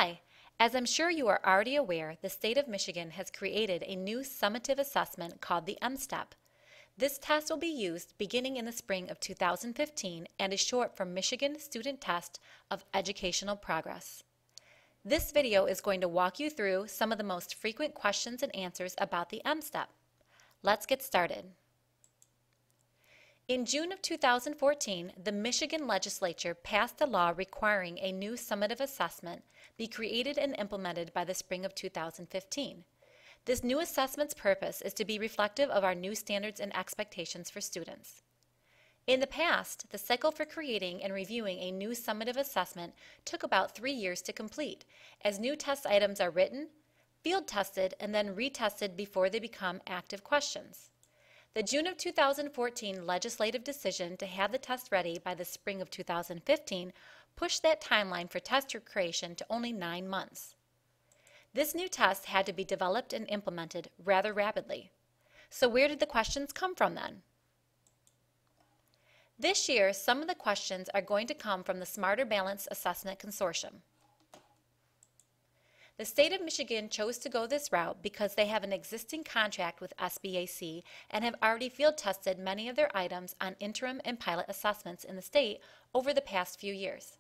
Hi, as I'm sure you are already aware, the state of Michigan has created a new summative assessment called the Mstep. This test will be used beginning in the spring of 2015 and is short for Michigan Student Test of Educational Progress. This video is going to walk you through some of the most frequent questions and answers about the Mstep. Let's get started. In June of 2014, the Michigan legislature passed a law requiring a new summative assessment be created and implemented by the spring of 2015. This new assessment's purpose is to be reflective of our new standards and expectations for students. In the past, the cycle for creating and reviewing a new summative assessment took about 3 years to complete, as new test items are written, field tested, and then retested before they become active questions. The June of 2014 legislative decision to have the test ready by the spring of 2015 pushed that timeline for test creation to only 9 months. This new test had to be developed and implemented rather rapidly. So where did the questions come from then? This year, some of the questions are going to come from the Smarter Balanced Assessment Consortium. The state of Michigan chose to go this route because they have an existing contract with SBAC and have already field tested many of their items on interim and pilot assessments in the state over the past few years.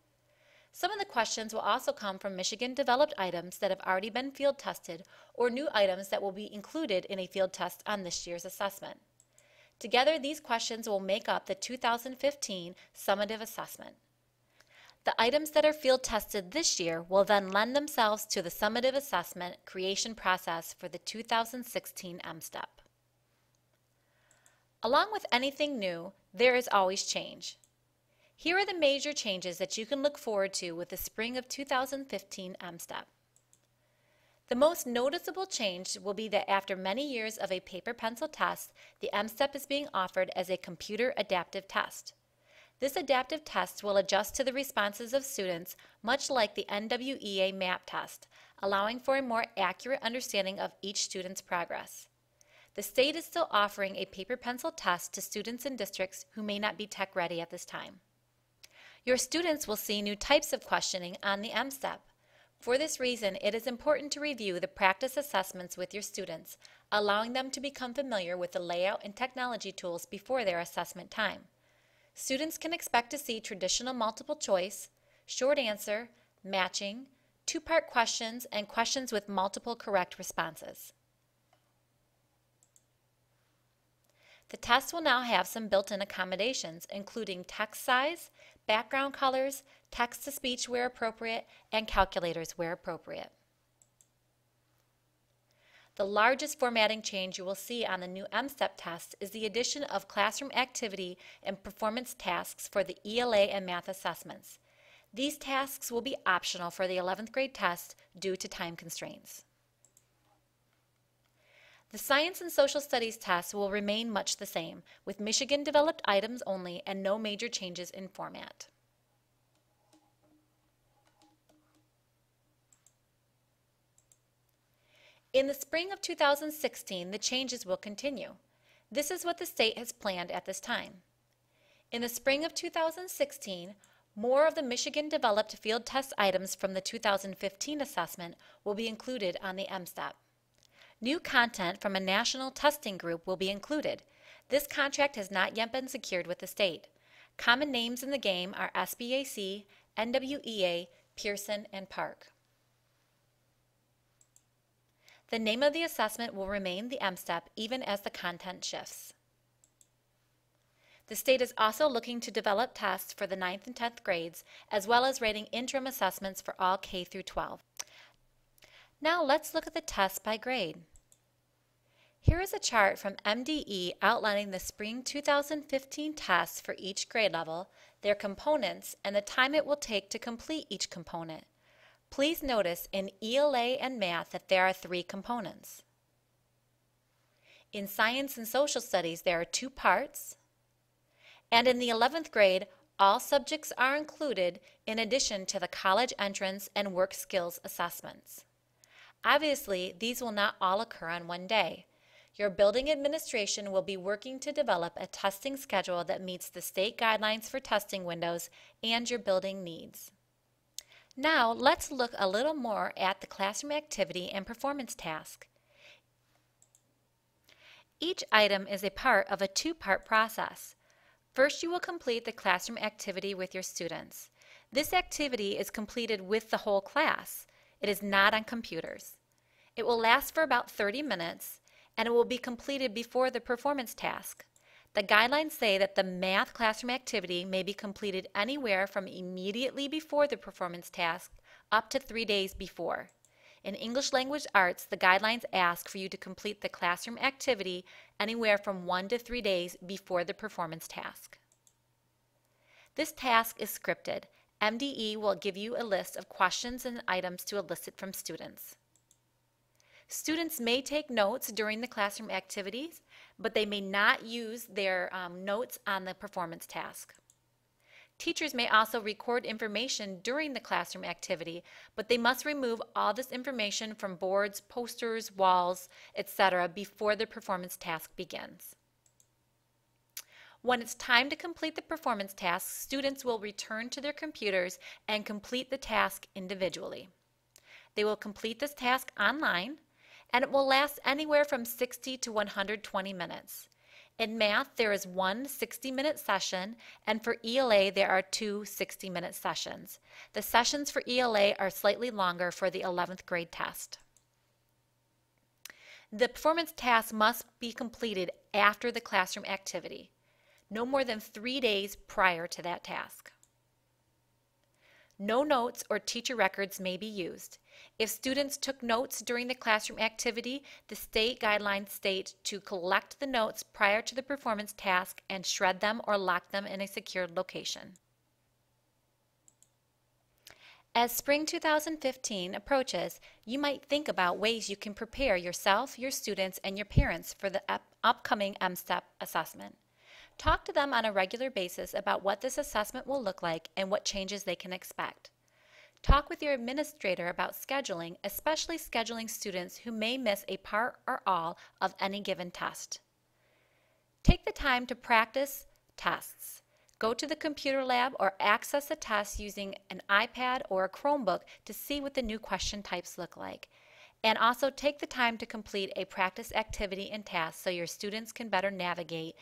Some of the questions will also come from Michigan developed items that have already been field tested or new items that will be included in a field test on this year's assessment. Together, these questions will make up the 2015 summative assessment. The items that are field tested this year will then lend themselves to the summative assessment creation process for the 2016 Mstep. Along with anything new, there is always change. Here are the major changes that you can look forward to with the spring of 2015 Mstep. The most noticeable change will be that after many years of a paper-pencil test, the Mstep is being offered as a computer adaptive test. This adaptive test will adjust to the responses of students, much like the NWEA MAP test, allowing for a more accurate understanding of each student's progress. The state is still offering a paper-pencil test to students in districts who may not be tech-ready at this time. Your students will see new types of questioning on the Mstep. For this reason, it is important to review the practice assessments with your students, allowing them to become familiar with the layout and technology tools before their assessment time. Students can expect to see traditional multiple choice, short answer, matching, two-part questions, and questions with multiple correct responses. The test will now have some built-in accommodations, including text size, background colors, text-to-speech where appropriate, and calculators where appropriate. The largest formatting change you will see on the new Mstep test is the addition of classroom activity and performance tasks for the ELA and math assessments. These tasks will be optional for the 11th grade test due to time constraints. The Science and Social Studies test will remain much the same, with Michigan-developed items only and no major changes in format. In the spring of 2016, the changes will continue. This is what the state has planned at this time. In the spring of 2016, more of the Michigan-developed field test items from the 2015 assessment will be included on the Mstep. New content from a national testing group will be included. This contract has not yet been secured with the state. Common names in the game are SBAC, NWEA, Pearson, and Park. The name of the assessment will remain the Mstep even as the content shifts. The state is also looking to develop tests for the 9th and 10th grades, as well as rating interim assessments for all K through 12. Now let's look at the tests by grade. Here is a chart from MDE outlining the spring 2015 tests for each grade level, their components, and the time it will take to complete each component. Please notice in ELA and math that there are 3 components. In science and social studies, there are 2 parts. And in the 11th grade, all subjects are included in addition to the college entrance and work skills assessments. Obviously, these will not all occur on one day. Your building administration will be working to develop a testing schedule that meets the state guidelines for testing windows and your building needs. Now let's look a little more at the classroom activity and performance task. Each item is a part of a two-part process. First, you will complete the classroom activity with your students. This activity is completed with the whole class. It is not on computers. It will last for about 30 minutes, and it will be completed before the performance task. The guidelines say that the math classroom activity may be completed anywhere from immediately before the performance task up to 3 days before. In English Language Arts, the guidelines ask for you to complete the classroom activity anywhere from 1 to 3 days before the performance task. This task is scripted. MDE will give you a list of questions and items to elicit from students. Students may take notes during the classroom activities, but they may not use their notes on the performance task. Teachers may also record information during the classroom activity, but they must remove all this information from boards, posters, walls, etc. before the performance task begins. When it's time to complete the performance task, students will return to their computers and complete the task individually. They will complete this task online, and it will last anywhere from 60 to 120 minutes. In math, there is one 60-minute session, and for ELA, there are two 60-minute sessions. The sessions for ELA are slightly longer for the 11th grade test. The performance task must be completed after the classroom activity, no more than 3 days prior to that task. No notes or teacher records may be used. If students took notes during the classroom activity, the state guidelines state to collect the notes prior to the performance task and shred them or lock them in a secured location. As spring 2015 approaches, you might think about ways you can prepare yourself, your students, and your parents for the upcoming Mstep assessment. Talk to them on a regular basis about what this assessment will look like and what changes they can expect. Talk with your administrator about scheduling, especially scheduling students who may miss a part or all of any given test. Take the time to practice tests. Go to the computer lab or access the test using an iPad or a Chromebook to see what the new question types look like. And also take the time to complete a practice activity and task so your students can better navigate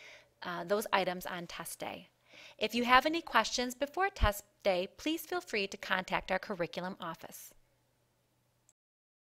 those items on test day. If you have any questions before test day, please feel free to contact our curriculum office.